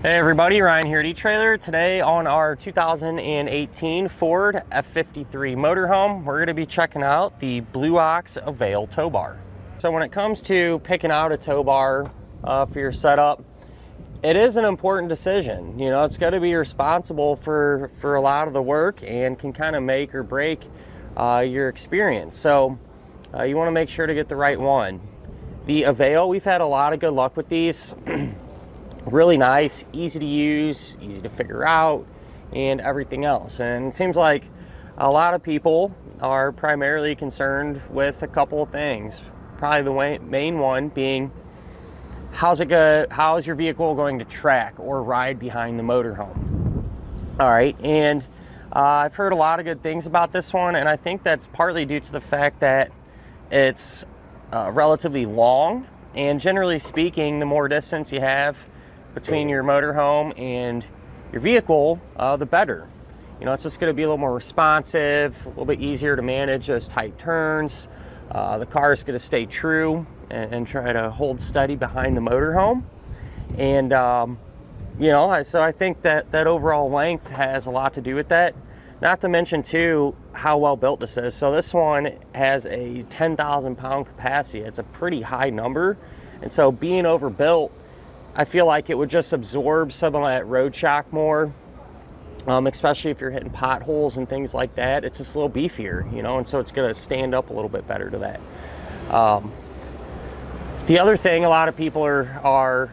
Hey everybody, Ryan here at eTrailer. Today on our 2018 Ford F-53 Motorhome, we're going to be checking out the Blue Ox Avail tow bar. So when it comes to picking out a tow bar for your setup, it is an important decision. You know, it's got to be responsible for a lot of the work and can kind of make or break your experience. So you want to make sure to get the right one. The Avail, we've had a lot of good luck with these. Really nice, easy to use, easy to figure out, and everything else. And it seems like a lot of people are primarily concerned with a couple of things. Probably the main one being, how is your vehicle going to track or ride behind the motorhome? All right, and I've heard a lot of good things about this one, and I think that's partly due to the fact that it's relatively long, and generally speaking, the more distance you have between your motorhome and your vehicle, the better. You know, it's just going to be a little more responsive, a little bit easier to manage those tight turns. The car is going to stay true and try to hold steady behind the motorhome. And, you know, so I think that overall length has a lot to do with that. Not to mention, too, how well built this is. So this one has a 10,000 pound capacity. It's a pretty high number. And so being overbuilt, I feel like it would just absorb some of that road shock more, especially if you're hitting potholes and things like that. It's just a little beefier, you know, and so it's going to stand up a little bit better to that. The other thing a lot of people are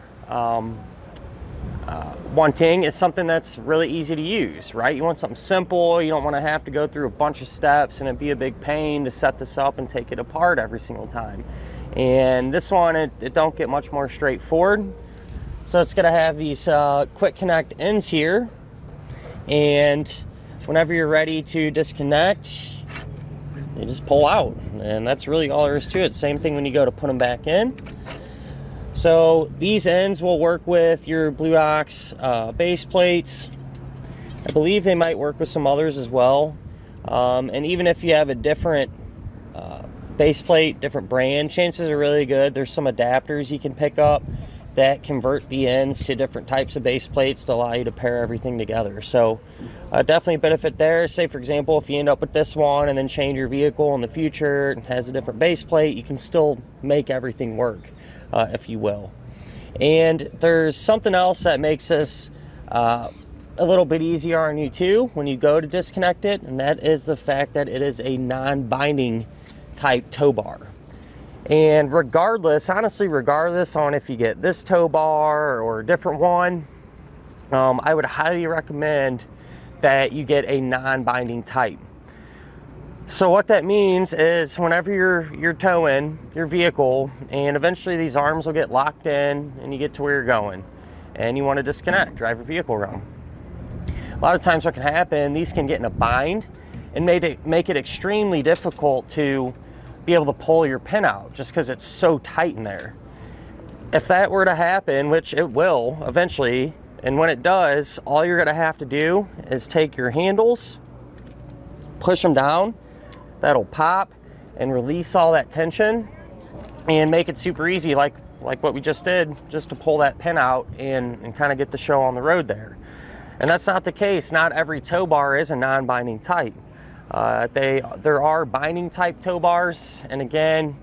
wanting is something that's really easy to use, right? You want something simple. You don't want to have to go through a bunch of steps and it'd be a big pain to set this up and take it apart every single time. And this one, it don't get much more straightforward. So it's going to have these quick connect ends here, and whenever you're ready to disconnect, you just pull out, and that's really all there is to it. Same thing when you go to put them back in. So these ends will work with your Blue Ox base plates. I believe they might work with some others as well, and even if you have a different base plate, different brand, chances are really good there's some adapters you can pick up that convert the ends to different types of base plates to allow you to pair everything together. So definitely a benefit there. Say, for example, if you end up with this one and then change your vehicle in the future, it has a different base plate, you can still make everything work, if you will. And there's something else that makes this a little bit easier on you too when you go to disconnect it, and that is the fact that it is a non-binding type tow bar. And regardless, honestly, regardless on if you get this tow bar or a different one, I would highly recommend that you get a non-binding type. So what that means is whenever you're towing your vehicle, and eventually these arms will get locked in and you get to where you're going and you want to disconnect, drive your vehicle around. A lot of times what can happen, these can get in a bind and make it extremely difficult to be able to pull your pin out just because it's so tight in there. If that were to happen, which it will eventually, and when it does, all you're gonna have to do is take your handles, push them down, that'll pop and release all that tension and make it super easy, like what we just did, just to pull that pin out and kind of get the show on the road there. And that's not the case. Not every tow bar is a non-binding type. There are binding type tow bars, and again,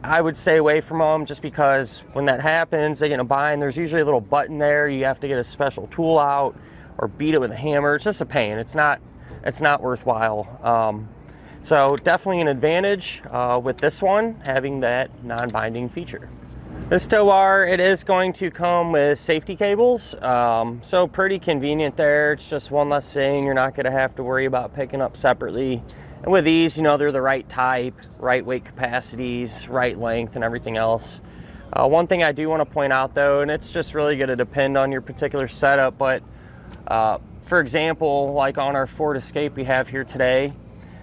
I would stay away from them just because when that happens, they get in a bind. There's usually a little button there. You have to get a special tool out or beat it with a hammer. It's just a pain. It's not worthwhile. So definitely an advantage with this one, having that non-binding feature. This tow bar, it is going to come with safety cables, so pretty convenient there. It's just one less thing you're not going to have to worry about picking up separately. And with these, you know, they're the right type, right weight capacities, right length, and everything else. One thing I do want to point out, though, and it's just really going to depend on your particular setup, but for example, like on our Ford Escape we have here today,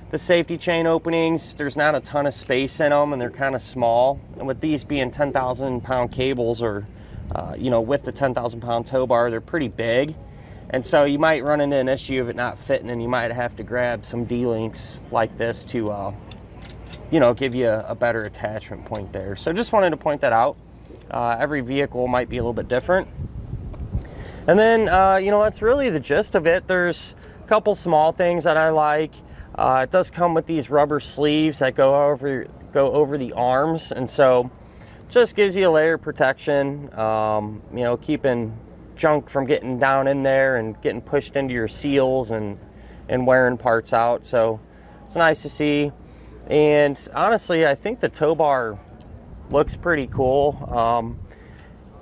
the safety chain openings, there's not a ton of space in them and they're kind of small. And with these being 10,000 pound cables, or you know, with the 10,000 pound tow bar, they're pretty big. And so you might run into an issue of it not fitting, and you might have to grab some D-links like this to you know, give you a better attachment point there. So just wanted to point that out. Every vehicle might be a little bit different. And then, you know, that's really the gist of it. There's a couple small things that I like. It does come with these rubber sleeves that go over the arms, and so just gives you a layer of protection, you know, keeping junk from getting down in there and getting pushed into your seals and wearing parts out. So it's nice to see. And honestly, I think the tow bar looks pretty cool.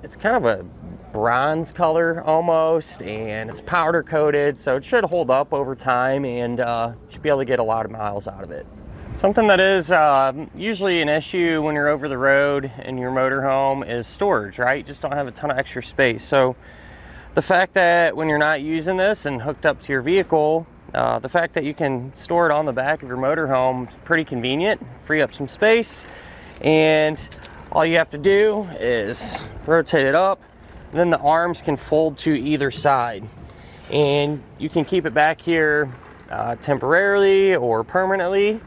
It's kind of a bronze color almost, and it's powder coated, so it should hold up over time, and you should be able to get a lot of miles out of it. Something that is usually an issue when you're over the road in your motorhome is storage, right? You just don't have a ton of extra space. So the fact that when you're not using this and hooked up to your vehicle, the fact that you can store it on the back of your motorhome is pretty convenient, free up some space, and all you have to do is rotate it up, and then the arms can fold to either side, and you can keep it back here temporarily or permanently.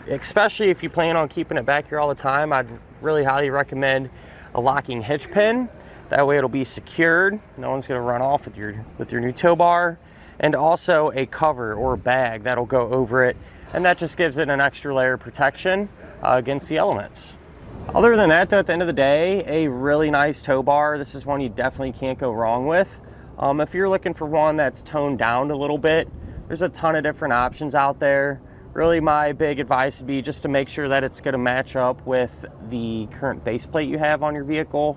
Especially if you plan on keeping it back here all the time, I'd really highly recommend a locking hitch pin. That way it'll be secured. No one's going to run off with your new tow bar. And also a cover or a bag that'll go over it, and that just gives it an extra layer of protection against the elements. Other than that, though, at the end of the day, a really nice tow bar. This is one you definitely can't go wrong with. If you're looking for one that's toned down a little bit, there's a ton of different options out there. Really, my big advice would be just to make sure that it's going to match up with the current base plate you have on your vehicle.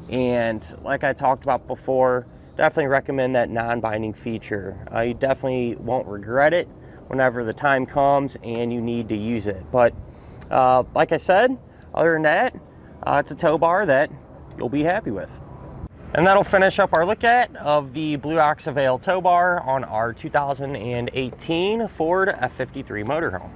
And like I talked about before, definitely recommend that non-binding feature. You definitely won't regret it whenever the time comes and you need to use it. But like I said, other than that, it's a tow bar that you'll be happy with. And that'll finish up our look of the Blue Ox Avail tow bar on our 2018 Ford F-53 Motorhome.